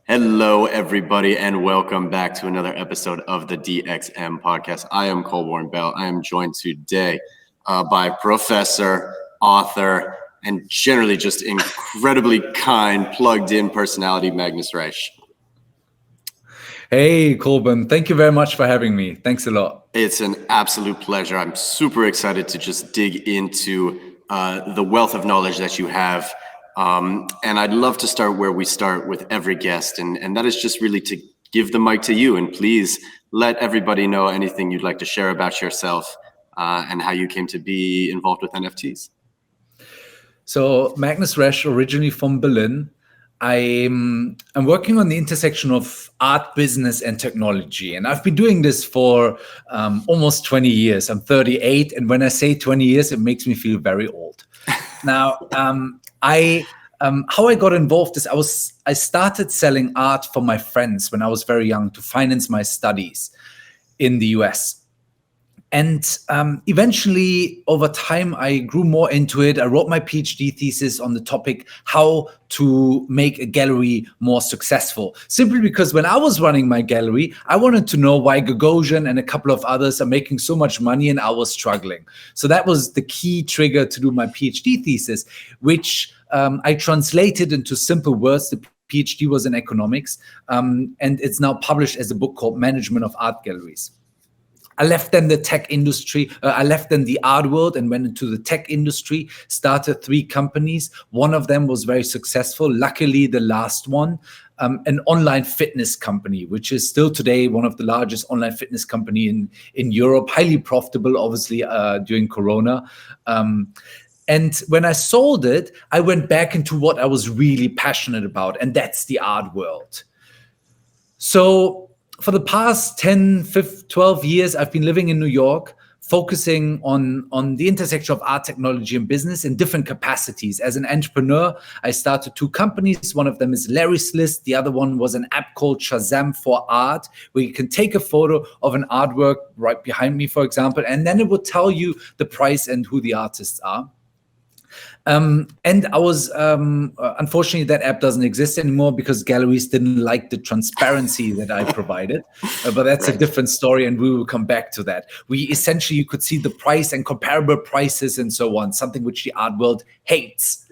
Hello, everybody, and welcome back to another episode of the DXM podcast. I am Colborn Bell. I am joined today by professor, author, and generally just incredibly kind, plugged-in personality, Magnus Resch. Hey, Colborn. Thank you very much for having me. Thanks a lot. It's an absolute pleasure. I'm super excited to just dig into the wealth of knowledge that you have. And I'd love to start where we start with every guest, and that is just really to give the mic to you. And please let everybody know anything you'd like to share about yourself and how you came to be involved with NFTs. So Magnus Resch, originally from Berlin. I'm working on the intersection of art, business, and technology. And I've been doing this for almost 20 years. I'm 38. And when I say 20 years, it makes me feel very old. Now, how I got involved is I started selling art for my friends when I was very young to finance my studies in the US. And eventually, over time, I grew more into it. I wrote my Ph.D. thesis on the topic, how to make a gallery more successful. Simply because when I was running my gallery, I wanted to know why Gagosian and a couple of others are making so much money and I was struggling. So that was the key trigger to do my Ph.D. thesis, which I translated into simple words. The Ph.D. was in economics, and it's now published as a book called Management of Art Galleries. I left then the tech industry. I left then the art world and went into the tech industry, started 3 companies. One of them was very successful. Luckily, the last one, an online fitness company, which is still today one of the largest online fitness company in Europe, highly profitable, obviously, during Corona. And when I sold it, I went back into what I was really passionate about, and that's the art world. So for the past 10, 15, 12 years, I've been living in New York, focusing on the intersection of art, technology, and business in different capacities. As an entrepreneur, I started 2 companies. One of them is Larry's List. The other one was an app called Shazam for art, where you can take a photo of an artwork right behind me, for example, and then it will tell you the price and who the artists are. And I was, unfortunately, that app doesn't exist anymore because galleries didn't like the transparency that I provided. But that's a different story, and we will come back to that. You could see the price and comparable prices and so on, something which the art world hates.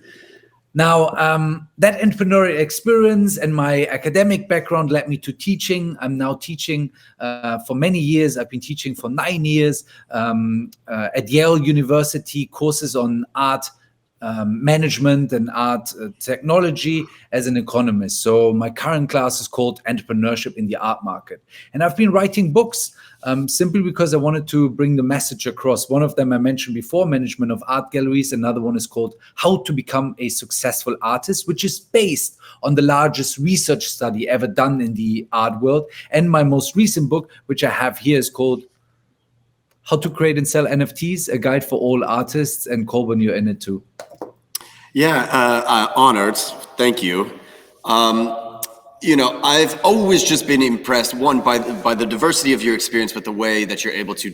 Now, that entrepreneurial experience and my academic background led me to teaching. I'm now teaching for many years. I've been teaching for 9 years at Yale University, courses on art management and art technology as an economist. So my current class is called Entrepreneurship in the Art Market. And I've been writing books simply because I wanted to bring the message across. One of them I mentioned before, Management of Art Galleries. Another one is called How to Become a Successful Artist, which is based on the largest research study ever done in the art world. And my most recent book, which I have here, is called How to Create and Sell NFTs, a guide for all artists. And Colborn, you're in it too. Yeah, honored. Thank you. I've always just been impressed, one, by the diversity of your experience, but the way that you're able to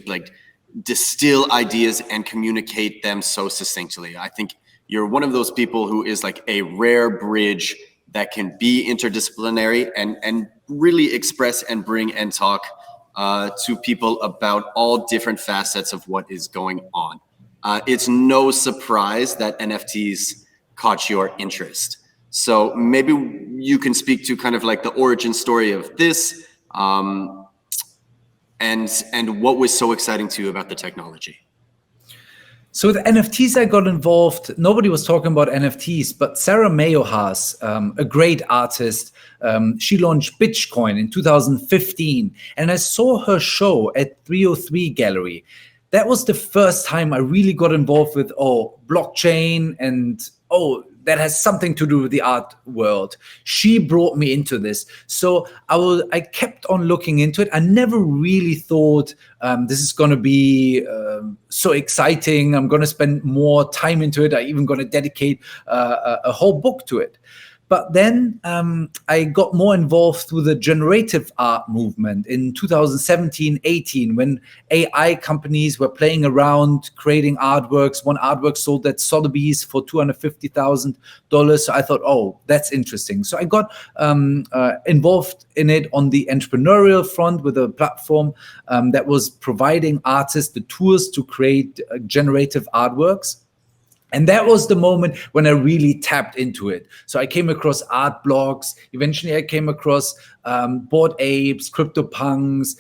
distill ideas and communicate them so succinctly. I think you're one of those people who is like a rare bridge that can be interdisciplinary and really express and bring and talk to people about all different facets of what is going on. It's no surprise that NFTs caught your interest. So maybe you can speak to kind of like the origin story of this and what was so exciting to you about the technology. So with NFTs, I got involved. Nobody was talking about NFTs, but Sarah Mayohas, a great artist, she launched Bitcoin in 2015. And I saw her show at 303 Gallery. That was the first time I really got involved with, blockchain and, that has something to do with the art world. She brought me into this. So I kept on looking into it. I never really thought this is going to be so exciting. I'm going to spend more time into it. I'm even going to dedicate a whole book to it. But then I got more involved with the generative art movement in 2017, 18, when AI companies were playing around creating artworks. One artwork sold at Sotheby's for $250,000. So I thought, oh, that's interesting. So I got involved in it on the entrepreneurial front with a platform that was providing artists the tools to create generative artworks. And that was the moment when I really tapped into it. So I came across art blogs. Eventually, I came across Bored Apes, CryptoPunks,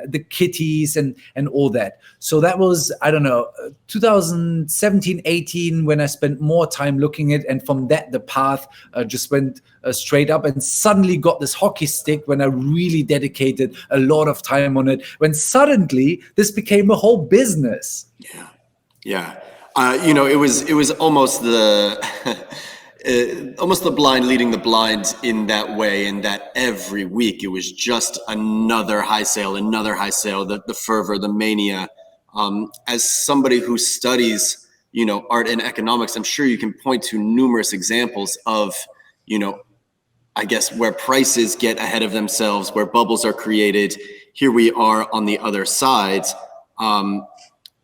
the Kitties, and all that. So that was, I don't know, 2017, 18, when I spent more time looking at it. And from that, the path just went straight up, and suddenly got this hockey stick when I really dedicated a lot of time on it, when suddenly this became a whole business. Yeah. It was almost the almost the blind leading the blind in that way, in that every week it was just another high sale, the fervor, the mania. As somebody who studies, art and economics, I'm sure you can point to numerous examples of, I guess, where prices get ahead of themselves, where bubbles are created. Here we are on the other side.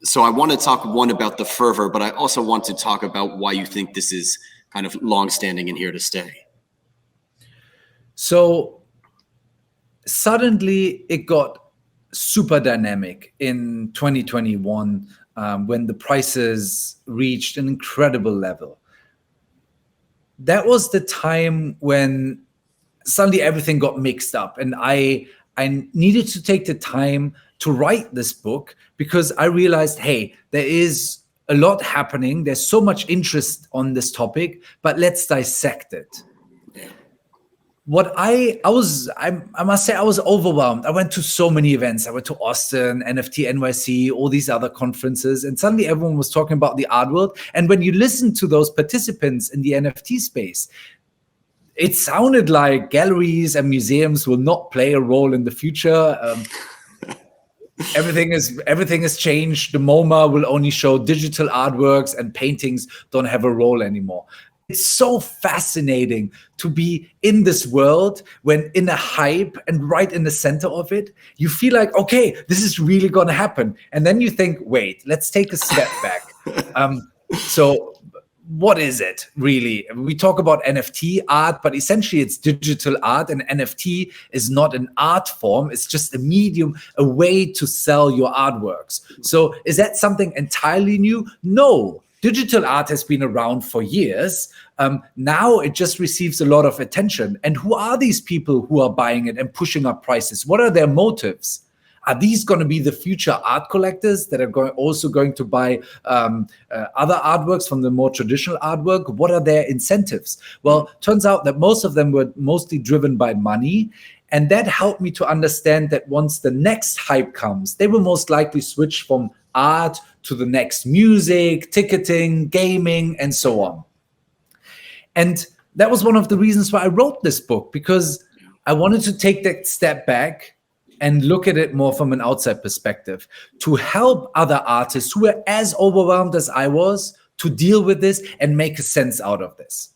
So I want to talk about the fervor, but I also want to talk about why you think this is kind of long-standing and here to stay. So suddenly it got super dynamic in 2021 when the prices reached an incredible level. That was the time when suddenly everything got mixed up, and I needed to take the time to write this book, because I realized, hey, there is a lot happening. There's so much interest on this topic, but let's dissect it. What I must say, I was overwhelmed. I went to so many events. I went to Austin, NFT NYC, all these other conferences, and suddenly everyone was talking about the art world. And when you listen to those participants in the NFT space, it sounded like galleries and museums will not play a role in the future. Everything has changed. The MoMA will only show digital artworks, and paintings don't have a role anymore. It's so fascinating to be in this world when in a hype and right in the center of it, you feel like, okay, this is really going to happen. And then you think, wait, let's take a step back. So what is it really? We talk about NFT art, but essentially it's digital art, and NFT is not an art form. It's just a medium, a way to sell your artworks. So is that something entirely new? No. Digital art has been around for years. Now it just receives a lot of attention. And who are these people who are buying it and pushing up prices? What are their motives? Are these going to be the future art collectors that are also going to buy other artworks from the more traditional artwork? What are their incentives? Well, turns out that most of them were mostly driven by money. And that helped me to understand that once the next hype comes, they will most likely switch from art to the next music, ticketing, gaming, and so on. And that was one of the reasons why I wrote this book, because I wanted to take that step back and look at it more from an outside perspective, to help other artists who were as overwhelmed as I was to deal with this and make a sense out of this.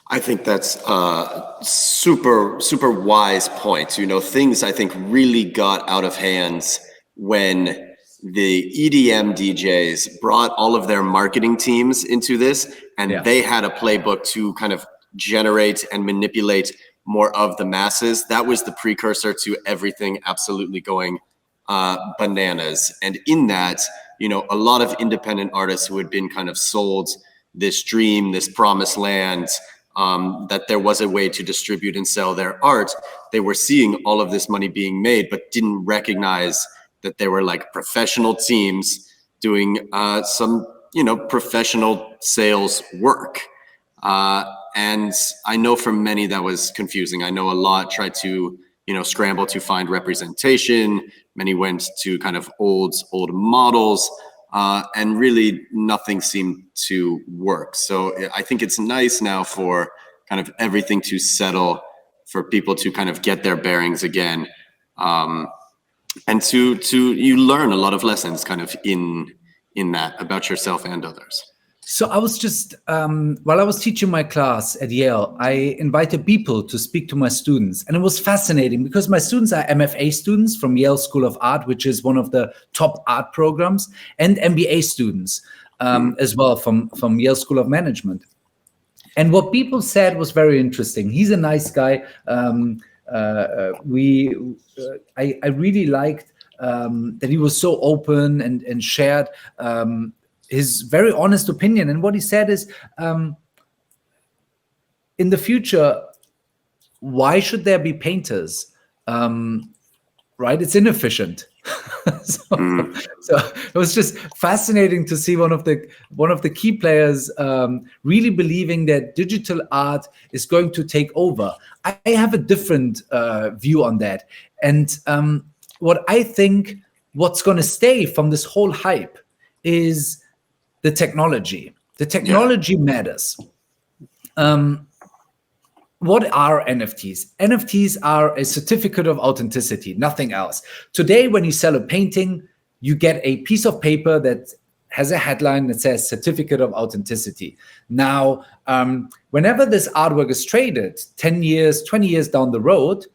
I think that's a super, super wise point. Things I think really got out of hand when the EDM DJs brought all of their marketing teams into this, and they had a playbook to kind of generate and manipulate more of the masses. That was the precursor to everything absolutely going bananas. And in that, a lot of independent artists who had been kind of sold this dream, this promised land, that there was a way to distribute and sell their art, they were seeing all of this money being made, but didn't recognize that there were like professional teams doing some, professional sales work. And I know for many that was confusing. I know a lot tried to, scramble to find representation. Many went to kind of old models, and really nothing seemed to work. So I think it's nice now for kind of everything to settle, for people to kind of get their bearings again, and to you learn a lot of lessons kind of in that about yourself and others. So I was just, while I was teaching my class at Yale, I invited people to speak to my students. And it was fascinating because my students are MFA students from Yale School of Art, which is one of the top art programs, and MBA students as well from Yale School of Management. And what people said was very interesting. He's a nice guy. I really liked that he was so open and shared his very honest opinion. And what he said is, in the future, why should there be painters? Right? It's inefficient. So it was just fascinating to see one of the key players really believing that digital art is going to take over. I have a different view on that. And what I think what's going to stay from this whole hype is the technology. The technology matters. What are NFTs? NFTs are a certificate of authenticity, nothing else. Today, when you sell a painting, you get a piece of paper that has a headline that says certificate of authenticity. Now, whenever this artwork is traded 10 years, 20 years down the road,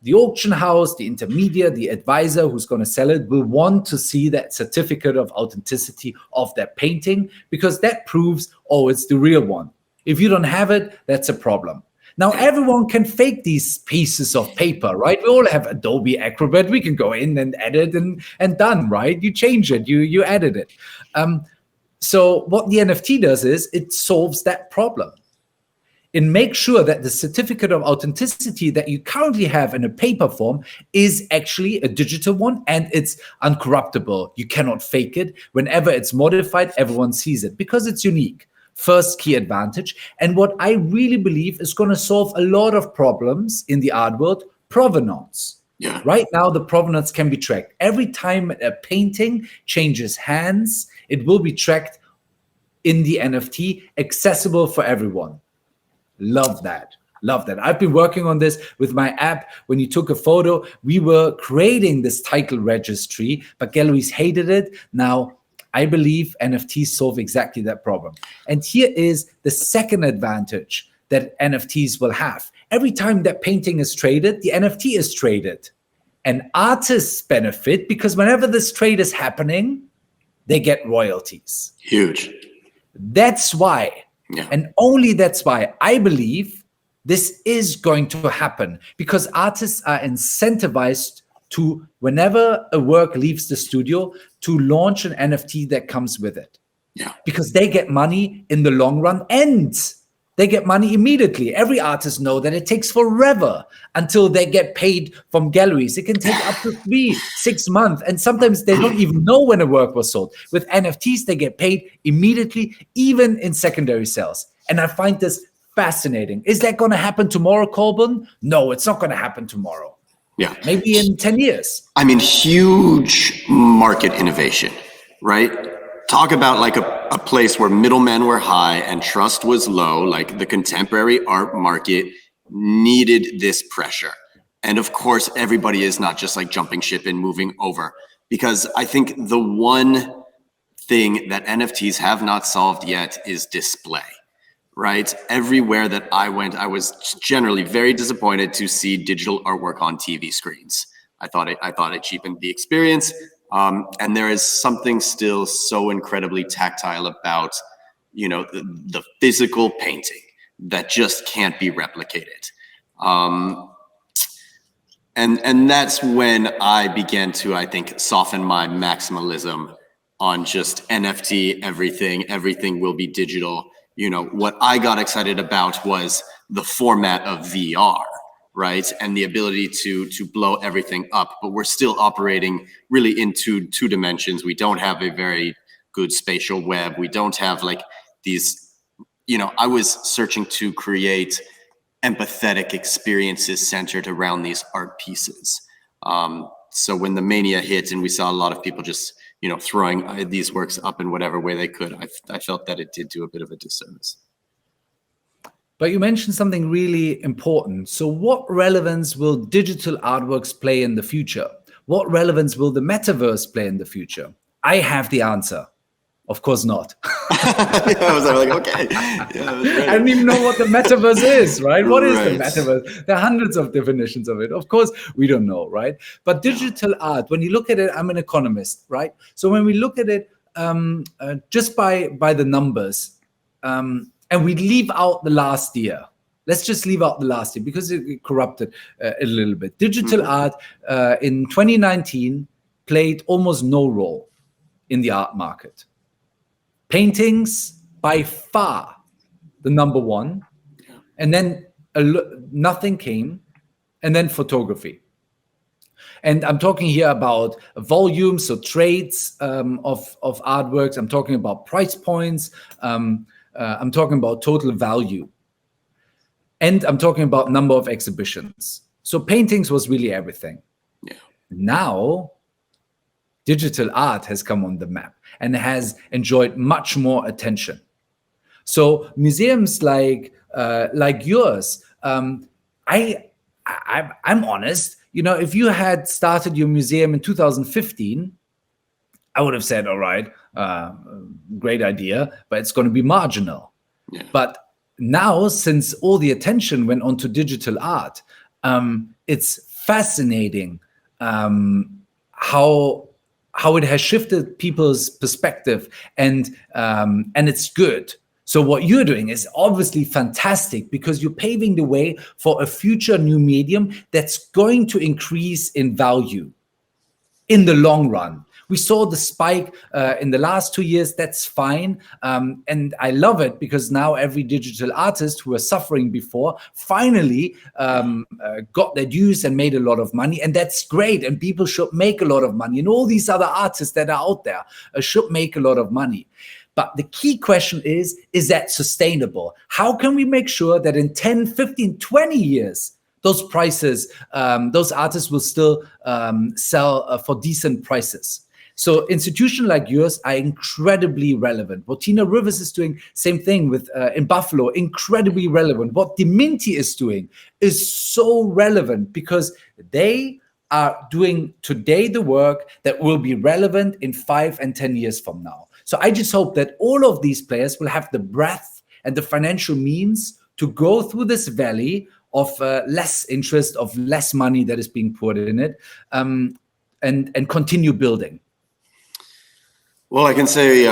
the auction house, the intermediate, the advisor who's going to sell it will want to see that certificate of authenticity of that painting because that proves, oh, it's the real one. If you don't have it, that's a problem. Now, everyone can fake these pieces of paper, right? We all have Adobe Acrobat. We can go in and edit and done, right? You change it, you edit it. So what the NFT does is it solves that problem. It makes sure that the certificate of authenticity that you currently have in a paper form is actually a digital one and it's uncorruptible. You cannot fake it. Whenever it's modified, everyone sees it because it's unique. First key advantage. And what I really believe is going to solve a lot of problems in the art world, provenance. Yeah. Right now, the provenance can be tracked. Every time a painting changes hands, it will be tracked in the NFT, accessible for everyone. Love that. Love that. I've been working on this with my app. When you took a photo, we were creating this title registry, but galleries hated it. Now, I believe NFTs solve exactly that problem. And here is the second advantage that NFTs will have. Every time that painting is traded, the NFT is traded. And artists benefit because whenever this trade is happening, they get royalties. Huge. That's why, and only that's why I believe this is going to happen because artists are incentivized to, whenever a work leaves the studio, to launch an NFT that comes with it. Yeah. Because they get money in the long run and they get money immediately. Every artist knows that it takes forever until they get paid from galleries. It can take up to 3-6 months. And sometimes they don't even know when a work was sold. With NFTs, they get paid immediately, even in secondary sales. And I find this fascinating. Is that going to happen tomorrow, Colborn? No, it's not going to happen tomorrow. Yeah. Maybe in 10 years. I mean, huge market innovation, right? Talk about like a place where middlemen were high and trust was low, like the contemporary art market needed this pressure. And of course, everybody is not just like jumping ship and moving over, because I think the one thing that NFTs have not solved yet is display. Right? Everywhere that I went, I was generally very disappointed to see digital artwork on TV screens. I thought it cheapened the experience. And there is something still so incredibly tactile about, the physical painting that just can't be replicated. And that's when I began to, I think, soften my maximalism on just NFT, everything will be digital. What I got excited about was the format of VR, right? And the ability to blow everything up, but we're still operating really in two dimensions. We don't have a very good spatial web. We don't have like these, I was searching to create empathetic experiences centered around these art pieces. So when the mania hit and we saw a lot of people just throwing these works up in whatever way they could, I felt that it did do a bit of a disservice. But you mentioned something really important. So what relevance will digital artworks play in the future? What relevance will the metaverse play in the future? I have the answer. Of course not. I was like, okay. Yeah, I don't even know what the metaverse is, right? What is the Right. metaverse? There are hundreds of definitions of it. Of course, we don't know, right? But digital art, when you look at it, I'm an economist, right? So when we look at it just by the numbers, and we leave out the last year, let's just leave out the last year because it corrupted a little bit. Digital art in 2019 played almost no role in the art market. Paintings, by far, the number one. And then nothing came. And then photography. And I'm talking here about volumes, so trades of artworks. I'm talking about price points. I'm talking about total value. And I'm talking about number of exhibitions. So paintings was really everything. Yeah. Now, digital art has come on the map and has enjoyed much more attention. So museums like yours, I'm honest. You know, if you had started your museum in 2015, I would have said, all right, great idea, but it's going to be marginal. Yeah. But now, since all the attention went onto digital art, it's fascinating how it has shifted people's perspective, and it's good. So what you're doing is obviously fantastic because you're paving the way for a future new medium that's going to increase in value in the long run. We saw the spike in the last 2 years. That's fine. And I love it because now every digital artist who was suffering before finally got their dues and made a lot of money. And that's great. And people should make a lot of money. And all these other artists that are out there should make a lot of money. But the key question is that sustainable? How can we make sure that in 10, 15, 20 years, those prices, those artists will still sell for decent prices? So institutions like yours are incredibly relevant. What Tina Rivers is doing, same thing with in Buffalo, incredibly relevant. What DMINTI is doing is so relevant because they are doing today the work that will be relevant in 5 and 10 years from now. So I just hope that all of these players will have the breadth and the financial means to go through this valley of less interest, of less money that is being poured in it, and continue building. Well, I can say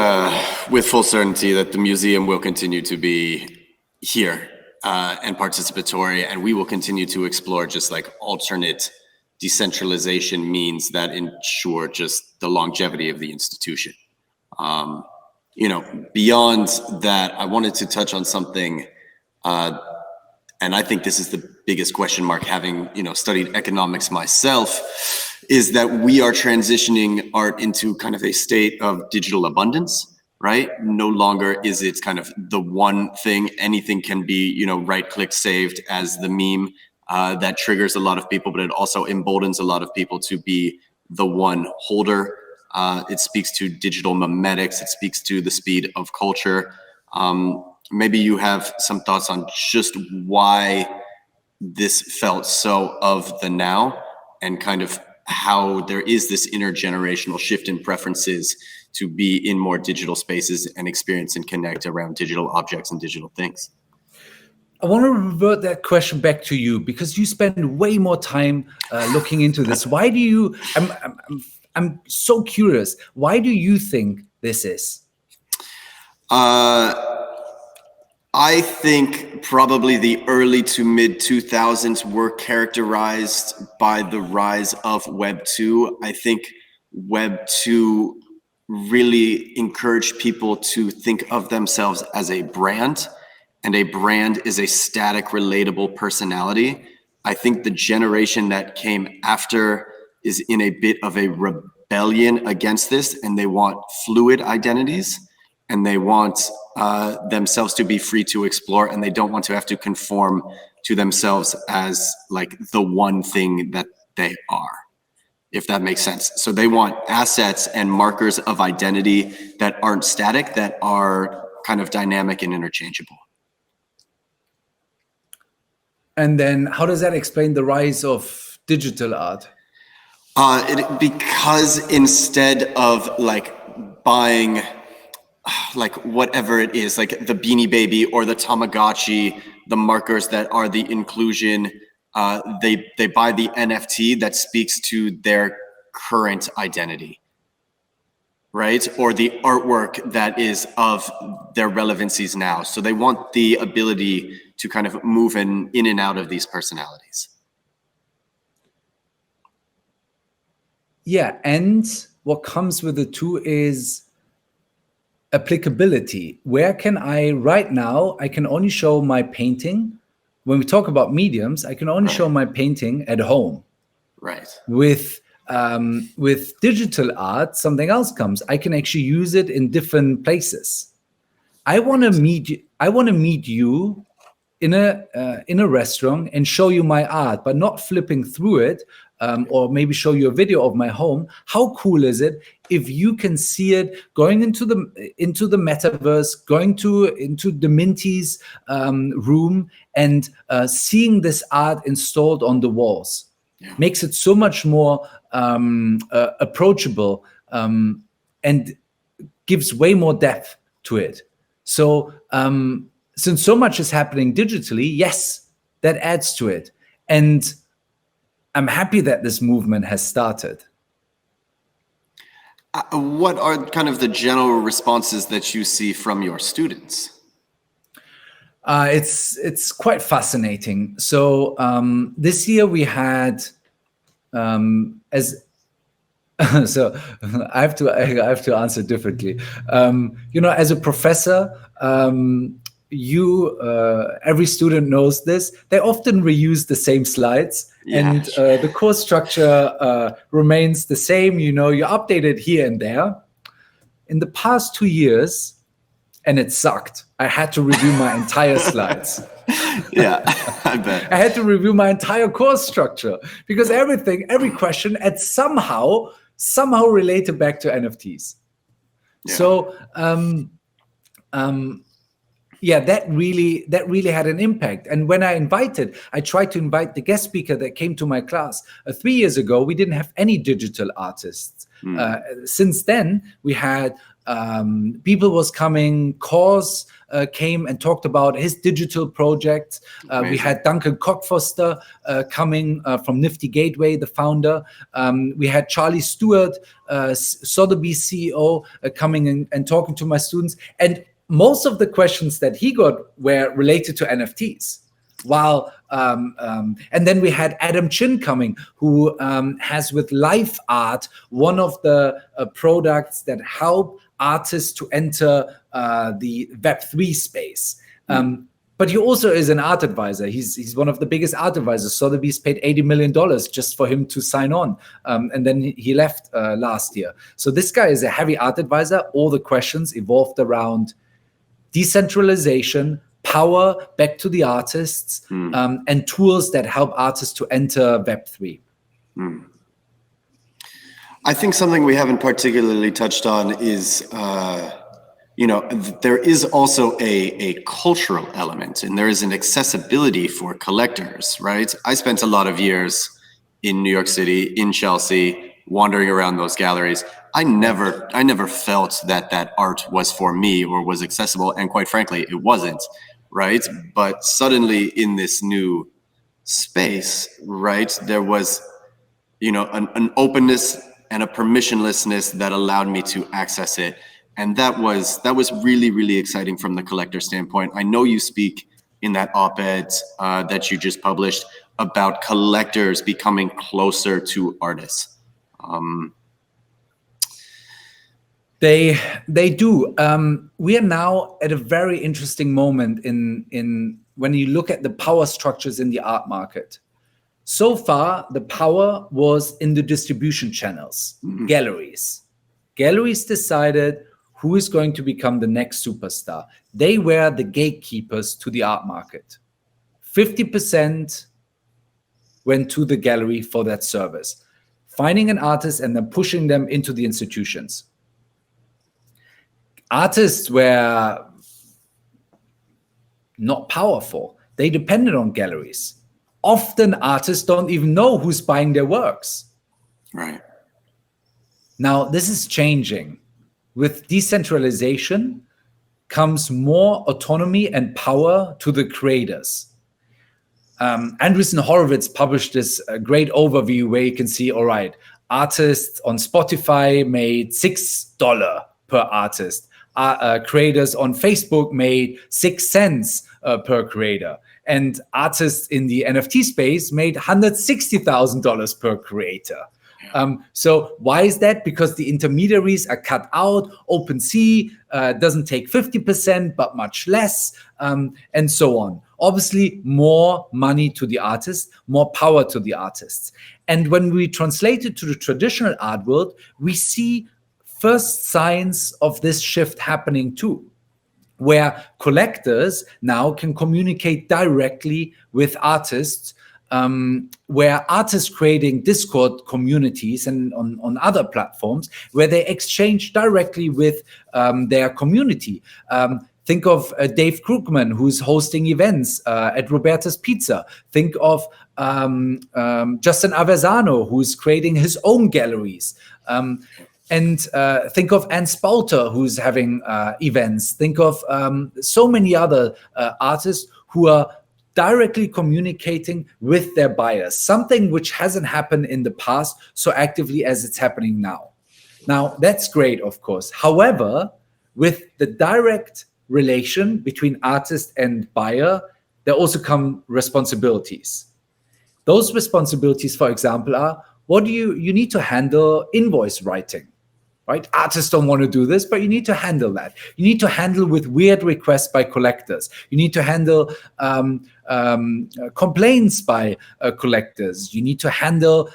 with full certainty that the museum will continue to be here and participatory, and we will continue to explore just like alternate decentralization means that ensure just the longevity of the institution. Beyond that, I wanted to touch on something, and I think this is the biggest question mark, having studied economics myself, is that we are transitioning art into kind of a state of digital abundance, right? No longer is it kind of the one thing. Anything can be, right-click saved as the meme that triggers a lot of people, but it also emboldens a lot of people to be the one holder. It speaks to digital memetics. It speaks to the speed of culture. Maybe you have some thoughts on just why this felt so of the now, and kind of how there is this intergenerational shift in preferences to be in more digital spaces and experience and connect around digital objects and digital things. I want to revert that question back to you because you spend way more time looking into this. Why do you? I'm so curious. Why do you think this is? I think probably the early to mid 2000s were characterized by the rise of Web 2. I think Web 2 really encouraged people to think of themselves as a brand, and a brand is a static, relatable personality. I think the generation that came after is in a bit of a rebellion against this, and they want fluid identities, and they want themselves to be free to explore, and they don't want to have to conform to themselves as like the one thing that they are, if that makes sense. So they want assets and markers of identity that aren't static, that are kind of dynamic and interchangeable. And then how does that explain the rise of digital art? Because instead of like buying like whatever it is, like the Beanie Baby or the Tamagotchi, the markers that are the inclusion, they buy the NFT that speaks to their current identity, right? Or the artwork that is of their relevancies now. So they want the ability to kind of move in and out of these personalities. Yeah, and what comes with it too is applicability. Where can I, right now, I can only show my painting. When we talk about mediums, I can only show my painting at home. Right. With digital art, something else comes. I can actually use it in different places. I want to meet you. I want to meet you in a restaurant and show you my art, but not flipping through it, or maybe show you a video of my home. How cool is it if you can see it going into the metaverse, going into DMINTI's room, and seeing this art installed on the walls? Yeah. Makes it so much more approachable, and gives way more depth to it. So since so much is happening digitally, yes, that adds to it. And I'm happy that this movement has started. What are kind of the general responses that you see from your students? It's quite fascinating. So this year we had so I have to answer differently. As a professor, every student knows this. They often reuse the same slides, and the course structure remains the same. You update it here and there. In the past 2 years, and it sucked. I had to review my entire slides. Yeah, I bet. I had to review my entire course structure because every question had somehow related back to NFTs. Yeah. So, that really had an impact. And when I tried to invite the guest speaker that came to my class 3 years ago. We didn't have any digital artists. Since then, we had people was coming. Kors came and talked about his digital projects. We had Duncan Cockfoster coming from Nifty Gateway, the founder. We had Charlie Stewart, Sotheby's CEO, coming and talking to my students. And most of the questions that he got were related to NFTs. While and then we had Adam Chin coming, who has with Life Art one of the products that help artists to enter the Web3 space. But he also is an art advisor. He's one of the biggest art advisors. Sotheby's paid $80 million just for him to sign on. And then he left last year. So this guy is a heavy art advisor. All the questions evolved around decentralization, power back to the artists, and tools that help artists to enter Web3. I think something we haven't particularly touched on is, there is also a cultural element, and there is an accessibility for collectors, right? I spent a lot of years in New York City, in Chelsea, wandering around those galleries. I never felt that art was for me or was accessible, and quite frankly, it wasn't, right? But suddenly in this new space, right, there was, an openness and a permissionlessness that allowed me to access it. And that was really, really exciting from the collector standpoint. I know you speak in that op-ed that you just published about collectors becoming closer to artists. They do. We are now at a very interesting moment in when you look at the power structures in the art market. So far, the power was in the distribution channels, galleries. Galleries decided who is going to become the next superstar. They were the gatekeepers to the art market. 50% went to the gallery for that service, finding an artist and then pushing them into the institutions. Artists were not powerful. They depended on galleries. Often artists don't even know who's buying their works. Right. Now, this is changing. with decentralization comes more autonomy and power to the creators. Andreessen Horowitz published this great overview where you can see, all right, artists on Spotify made $6 per artist. Creators on Facebook made 6 cents per creator. And artists in the NFT space made $160,000 per creator. So why is that? Because the intermediaries are cut out. OpenSea doesn't take 50%, but much less, and so on. Obviously, more money to the artist, more power to the artists. And when we translate it to the traditional art world, we see first signs of this shift happening too, where collectors now can communicate directly with artists, where artists creating Discord communities and on other platforms where they exchange directly with their community. Think of Dave Krugman, who's hosting events at Roberta's Pizza. Think of Justin Aversano, who's creating his own galleries. And think of Ann Spalter, who's having events. Think of so many other artists who are directly communicating with their buyers, something which hasn't happened in the past so actively as it's happening now. Now, that's great, of course. However, with the direct relation between artist and buyer, there also come responsibilities. Those responsibilities, for example, are what you need to handle invoice writing. Right? Artists don't want to do this, but you need to handle that. You need to handle with weird requests by collectors. You need to handle complaints by collectors. You need to handle,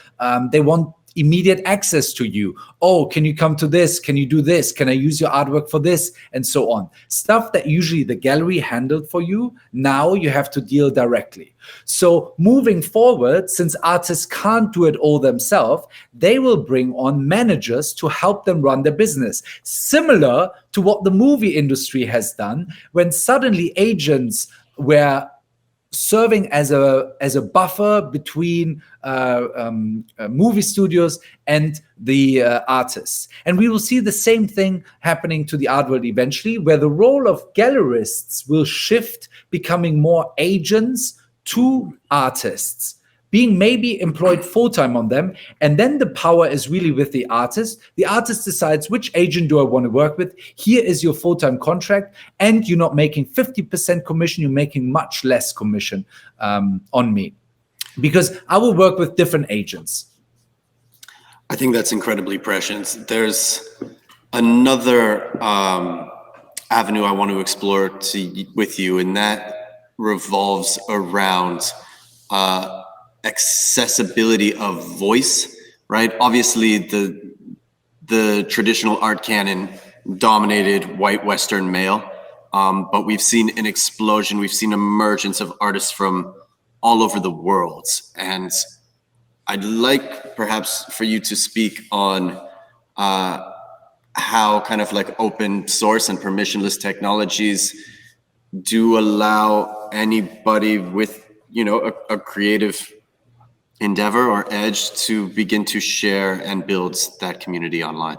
they want immediate access to you. Oh, can you come to this? Can you do this? Can I use your artwork for this? And so on. Stuff that usually the gallery handled for you, now you have to deal directly. So moving forward, since artists can't do it all themselves, they will bring on managers to help them run their business. Similar to what the movie industry has done when suddenly agents were serving as a buffer between movie studios and the artists. And we will see the same thing happening to the art world eventually, where the role of gallerists will shift, becoming more agents to artists, being maybe employed full-time on them. And then the power is really with the artist. The artist decides, which agent do I want to work with? Here is your full-time contract. And you're not making 50% commission. You're making much less commission on me, because I will work with different agents. I think that's incredibly prescient. There's another avenue I want to explore with you, and that revolves around accessibility of voice, right? Obviously, the traditional art canon dominated white Western male, but we've seen an explosion. We've seen emergence of artists from all over the world, and I'd like perhaps for you to speak on how kind of like open source and permissionless technologies do allow anybody with, you know, a creative endeavor or edge to begin to share and build that community online.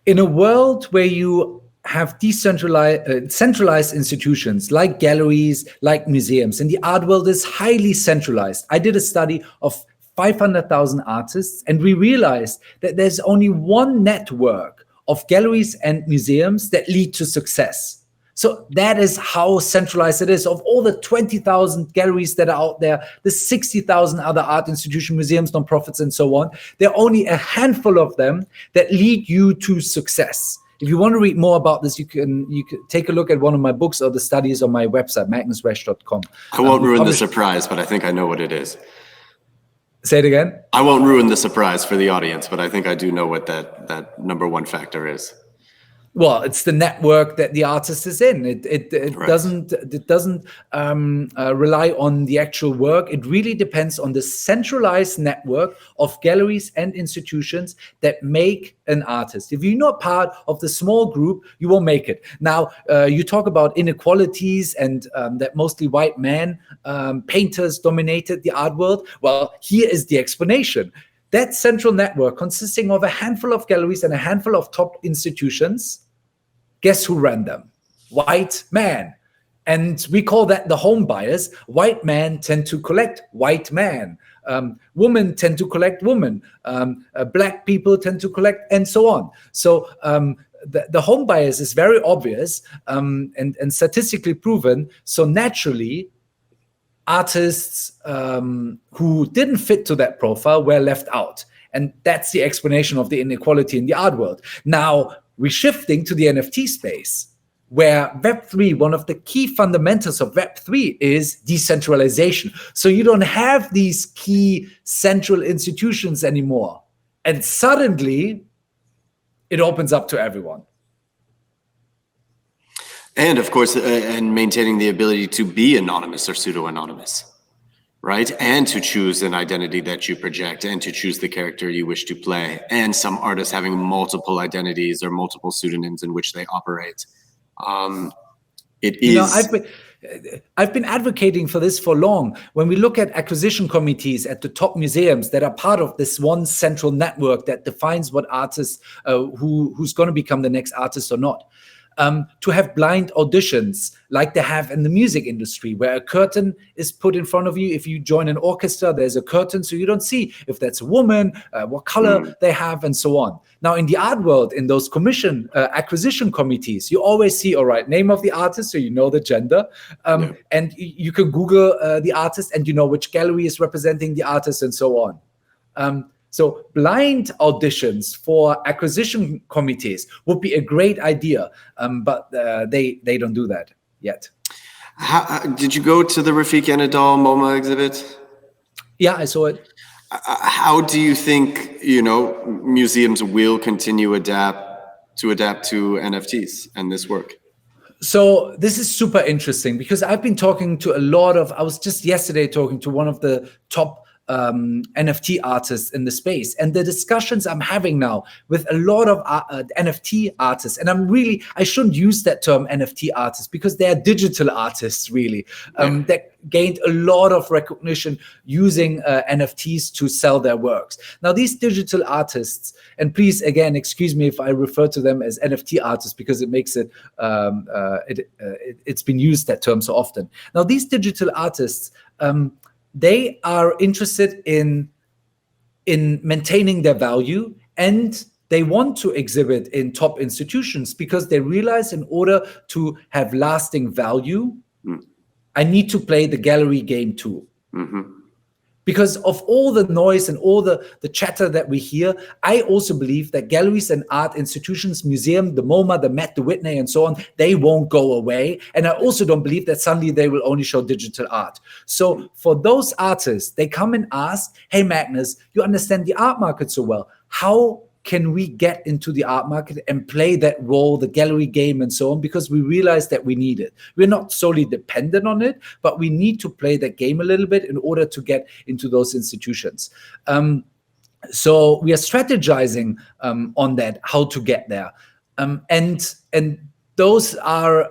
In a world where you have centralized institutions like galleries, like museums, and the art world is highly centralized. I did a study of 500,000 artists, and we realized that there's only one network of galleries and museums that lead to success. So that is how centralized it is. Of all the 20,000 galleries that are out there, the 60,000 other art institutions, museums, nonprofits, and so on, there are only a handful of them that lead you to success. If you want to read more about this, you can take a look at one of my books or the studies on my website, magnusresch.com. I won't ruin the surprise, but I think I know what it is. Say it again? I won't ruin the surprise for the audience, but I think I do know what that number one factor is. Well, it's the network that the artist is in. It doesn't rely on the actual work. It really depends on the centralized network of galleries and institutions that make an artist. If you're not part of the small group, you won't make it. Now, you talk about inequalities and that mostly white men, painters dominated the art world. Well, here is the explanation. That central network consisting of a handful of galleries and a handful of top institutions, guess who ran them? White man. And we call that the home bias. White men tend to collect white men. Women tend to collect women. Black people tend to collect, and so on. So the home bias is very obvious and statistically proven. So naturally, artists who didn't fit to that profile were left out. And that's the explanation of the inequality in the art world. Now, we're shifting to the NFT space, where Web3, one of the key fundamentals of Web3 is decentralization. So you don't have these key central institutions anymore. And suddenly, it opens up to everyone. And of course, and maintaining the ability to be anonymous or pseudo-anonymous, right? And to choose an identity that you project and to choose the character you wish to play. And some artists having multiple identities or multiple pseudonyms in which they operate. It is... I've been advocating for this for long. When we look at acquisition committees at the top museums that are part of this one central network that defines what artists, who's going to become the next artist or not. To have blind auditions like they have in the music industry, where a curtain is put in front of you. If you join an orchestra, there's a curtain, so you don't see if that's a woman, what color they have, and so on. Now, in the art world, in those acquisition committees, you always see, all right, name of the artist, so you know the gender, and you can Google the artist, and you know which gallery is representing the artist, and so on. So blind auditions for acquisition committees would be a great idea, but they don't do that yet. Did you go to the Rafik Anadol MoMA exhibit? Yeah, I saw it. How do you think, museums will continue to adapt to NFTs and this work? So this is super interesting because I've been talking to I was just yesterday talking to one of the top NFT artists in the space, and the discussions I'm having now with a lot of NFT artists, and I shouldn't use that term NFT artists because they are digital artists really, that gained a lot of recognition using NFTs to sell their works. Now these digital artists, and please again excuse me if I refer to them as NFT artists because it makes it's been used that term so often. Now these digital artists, they are interested in maintaining their value, and they want to exhibit in top institutions because they realize in order to have lasting value, I need to play the gallery game too. Because of all the noise and all the chatter that we hear, I also believe that galleries and art institutions, museum, the MoMA, the Met, the Whitney, and so on, they won't go away. And I also don't believe that suddenly they will only show digital art. So for those artists, they come and ask, hey, Magnus, you understand the art market so well. How can we get into the art market and play that role, the gallery game and so on, because we realize that we need it. We're not solely dependent on it, but we need to play that game a little bit in order to get into those institutions. So we are strategizing on that, how to get there. And those are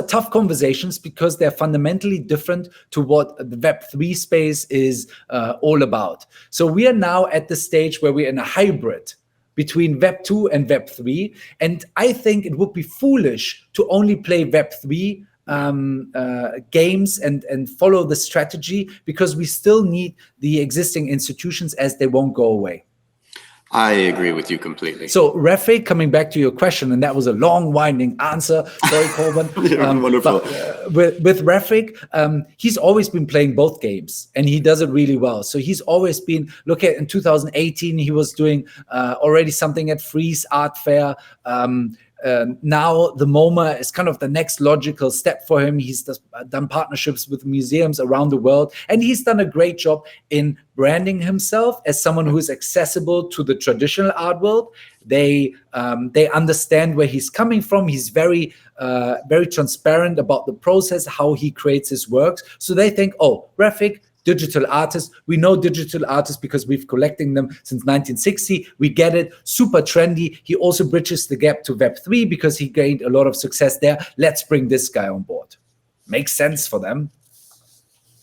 tough conversations because they're fundamentally different to what the Web3 space is all about. So we are now at the stage where we're in a hybrid between Web 2 and Web 3. And I think it would be foolish to only play Web 3 games and follow the strategy because we still need the existing institutions as they won't go away. I agree with you completely. So Rafik, coming back to your question, and that was a long winding answer. Sorry, Colborn. Wonderful. With Rafik, he's always been playing both games and he does it really well. So he's always been, look at in 2018, he was doing already something at Frieze Art Fair. Now the MoMA is kind of the next logical step for him. He's done partnerships with museums around the world, and he's done a great job in branding himself as someone who is accessible to the traditional art world. They understand where he's coming from. He's very transparent about the process, how he creates his works. So they think, oh, Rafik, digital artists. We know digital artists because we've collecting them since 1960. We get it. Super trendy. He also bridges the gap to Web3 because he gained a lot of success there. Let's bring this guy on board. Makes sense for them.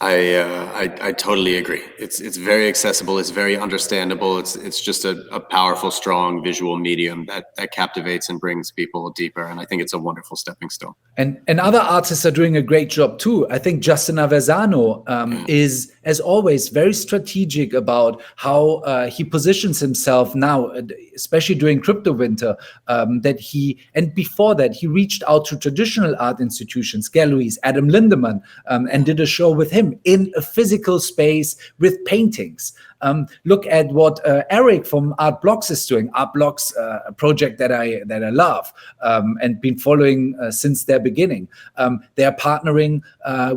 I totally agree. It's very accessible. It's very understandable. It's just a powerful, strong visual medium that captivates and brings people deeper. And I think it's a wonderful stepping stone. And other artists are doing a great job too. I think Justin Aversano is, as always, very strategic about how he positions himself now, especially during crypto winter. And before that, he reached out to traditional art institutions, galleries, Adam Lindemann, and did a show with him in a physical space with paintings. Look at what Eric from Art Blocks is doing. Art Blocks, a project that I love and been following since their beginning. They are partnering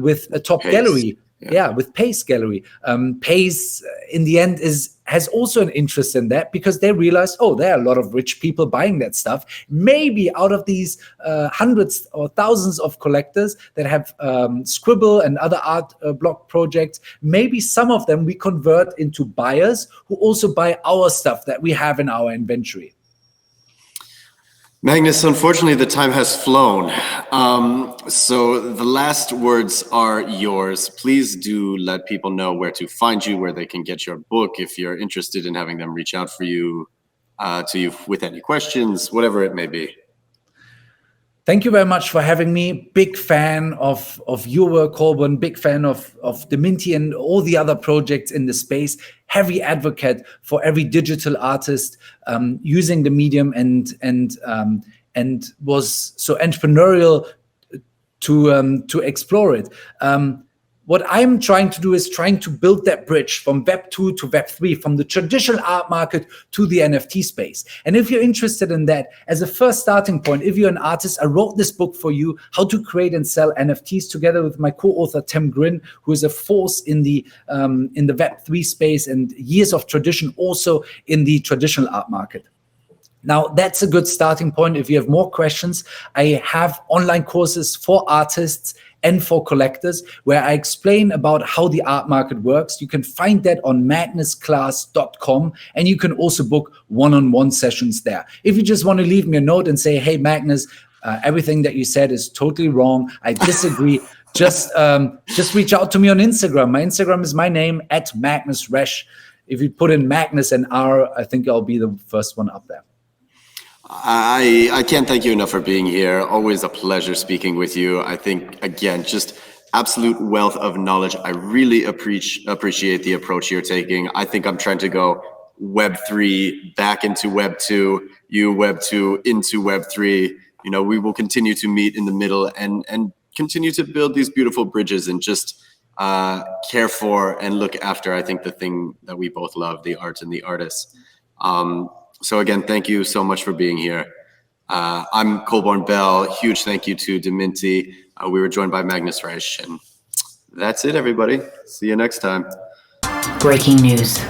with a top gallery. Yeah, with Pace Gallery. Pace, in the end, has also an interest in that because they realize, oh, there are a lot of rich people buying that stuff. Maybe out of these hundreds or thousands of collectors that have Scribble and other art block projects, maybe some of them we convert into buyers who also buy our stuff that we have in our inventory. Magnus, unfortunately, the time has flown. So the last words are yours. Please do let people know where to find you, where they can get your book, if you're interested in having them reach out for you, to you with any questions, whatever it may be. Thank you very much for having me. Big fan of your work, Colborn. Big fan of DMINTI and all the other projects in the space. Heavy advocate for every digital artist using the medium and was so entrepreneurial to explore it. What I'm trying to do is trying to build that bridge from Web 2 to Web 3, from the traditional art market to the NFT space. And if you're interested in that, as a first starting point, if you're an artist, I wrote this book for you, How to Create and Sell NFTs, together with my co-author, Tim Grin, who is a force in the Web 3 space and years of tradition also in the traditional art market. Now, that's a good starting point. If you have more questions, I have online courses for artists and for collectors where I explain about how the art market works. You can find that on magnusclass.com, and you can also book one-on-one sessions there. If you just want to leave me a note and say, hey, Magnus, everything that you said is totally wrong, I disagree, just reach out to me on Instagram. My Instagram is my name, @Magnus Resch. If you put in Magnus and R, I think I'll be the first one up there. I can't thank you enough for being here. Always a pleasure speaking with you. I think, again, just absolute wealth of knowledge. I really appreciate the approach you're taking. I think I'm trying to go Web 3 back into Web 2, you Web 2 into Web 3. You know, we will continue to meet in the middle and continue to build these beautiful bridges and just care for and look after, I think, the thing that we both love, the art and the artists. So again, thank you so much for being here. I'm Colborn Bell. Huge thank you to DMINTI. We were joined by Magnus Resch, and that's it, everybody. See you next time. Breaking news.